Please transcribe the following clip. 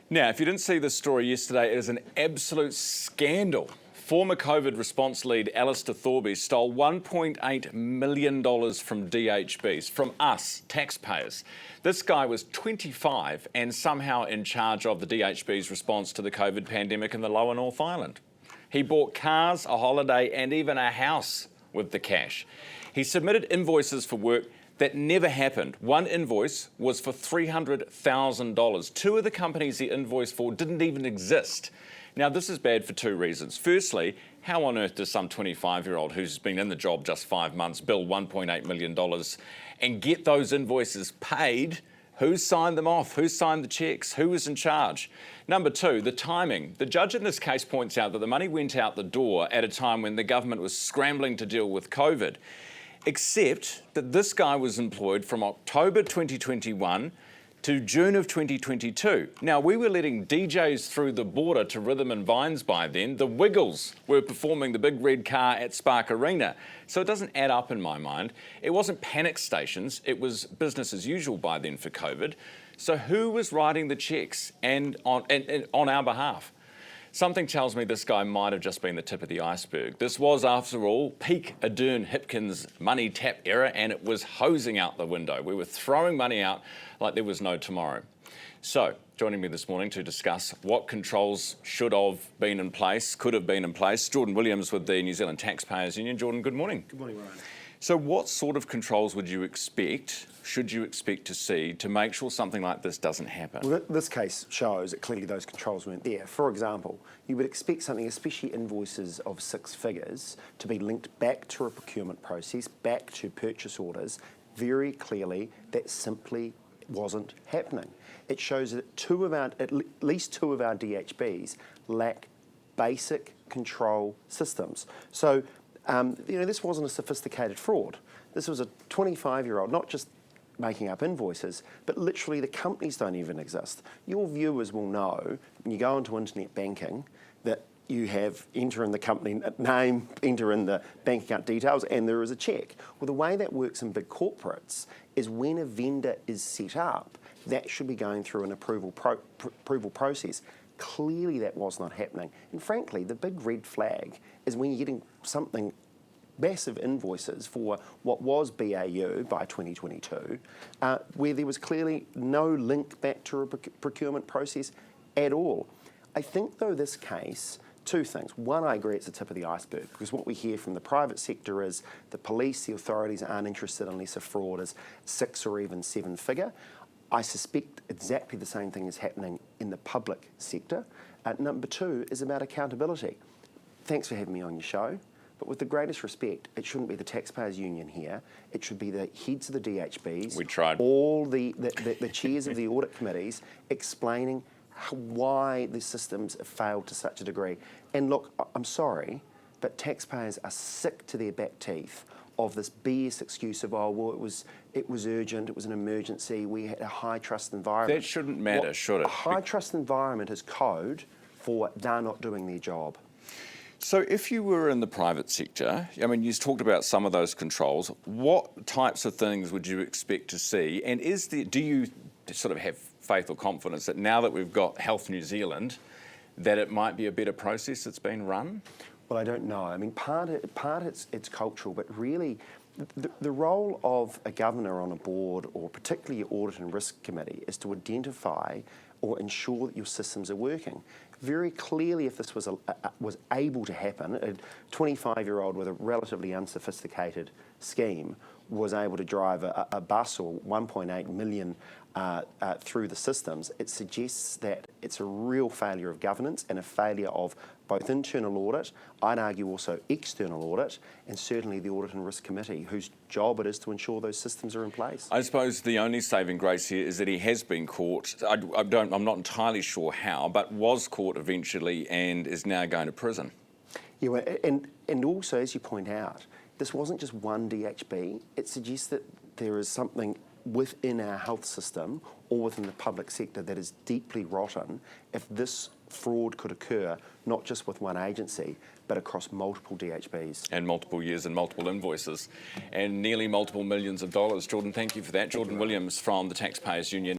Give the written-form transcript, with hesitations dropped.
Now, if you didn't see this story yesterday, it is an absolute scandal. Former COVID response lead Alistair Thorby stole $1.8 million from DHBs, from us, taxpayers. This guy was 25 and somehow in charge of the DHB's response to the COVID pandemic in the Lower North Island. He bought cars, a holiday and even a house with the cash. He submitted invoices for work that never happened. One invoice was for $300,000. Two of the companies he invoiced for didn't even exist. Now, this is bad for two reasons. Firstly, how on earth does some 25-year-old who's been in the job just 5 months bill $1.8 million and get those invoices paid? Who signed them off? Who signed the checks? Who was in charge? Number two, the timing. The judge in this case points out that the money went out the door at a time when the government was scrambling to deal with COVID. Except that this guy was employed from October 2021 to June of 2022. Now, we were letting DJs through the border to Rhythm and Vines by then. The Wiggles were performing the Big Red Car at Spark Arena. So it doesn't add up in my mind. It wasn't panic stations, it was business as usual by then for COVID. So who was writing the checks and on our behalf? Something tells me this guy might have just been the tip of the iceberg. This was, after all, peak Ardern Hipkins money tap era, and it was hosing out the window. We were throwing money out like there was no tomorrow. So, joining me this morning to discuss what controls should have been in place, could have been in place, Jordan Williams with the New Zealand Taxpayers Union. Jordan, good morning. Good morning, Ryan. So what sort of controls would you expect, should you expect to see, to make sure something like this doesn't happen? Well, this case shows that clearly those controls weren't there. For example, you would expect something, especially invoices of 6 figures, to be linked back to a procurement process, back to purchase orders. Very clearly, that simply wasn't happening. It shows that at least two of our DHBs lack basic control systems. So, this wasn't a sophisticated fraud. This was a 25-year-old, not just making up invoices, but literally the companies don't even exist. Your viewers will know when you go into internet banking that you have enter in the company name, enter in the bank account details, and there is a check. Well, the way that works in big corporates is when a vendor is set up, that should be going through an approval process. Clearly that was not happening. And frankly, the big red flag is when you're getting something massive invoices for what was BAU by 2022, where there was clearly no link back to a procurement process at all. I think, though, this case, two things. One, I agree it's the tip of the iceberg, because what we hear from the private sector is the police, the authorities aren't interested unless a fraud is 6 or even 7 figure. I suspect exactly the same thing is happening in the public sector. Number two is about accountability. Thanks for having me on your show, but with the greatest respect, it shouldn't be the Taxpayers Union here. It should be the heads of the DHBs. We tried. All the chairs of the audit committees explaining why the systems have failed to such a degree. And look, I'm sorry, but taxpayers are sick to their back teeth of this BS excuse of, oh, well, it was urgent, it was an emergency, we had a high trust environment. That shouldn't matter, should it? A high trust environment is code for they're not doing their job. So if you were in the private sector, I mean, you talked about some of those controls, what types of things would you expect to see? And do you sort of have faith or confidence that now that we've got Health New Zealand, that it might be a better process that's been run? Well, I don't know. I mean, part it's cultural, but really the role of a governor on a board, or particularly your audit and risk committee, is to identify or ensure that your systems are working. Very clearly, if this was able to happen, a 25-year-old with a relatively unsophisticated scheme was able to drive a bus or 1.8 million through the systems. It suggests that it's a real failure of governance and a failure of both internal audit, I'd argue also external audit, and certainly the Audit and Risk Committee, whose job it is to ensure those systems are in place. I suppose the only saving grace here is that he has been caught. I'm not entirely sure how, but was caught eventually and is now going to prison. Yeah, and also, as you point out, this wasn't just one DHB. It suggests that there is something within our health system or within the public sector that is deeply rotten if this fraud could occur, not just with one agency, but across multiple DHBs. And multiple years and multiple invoices and nearly multiple millions of dollars. Jordan, thank you for that. Jordan Williams from the Taxpayers Union.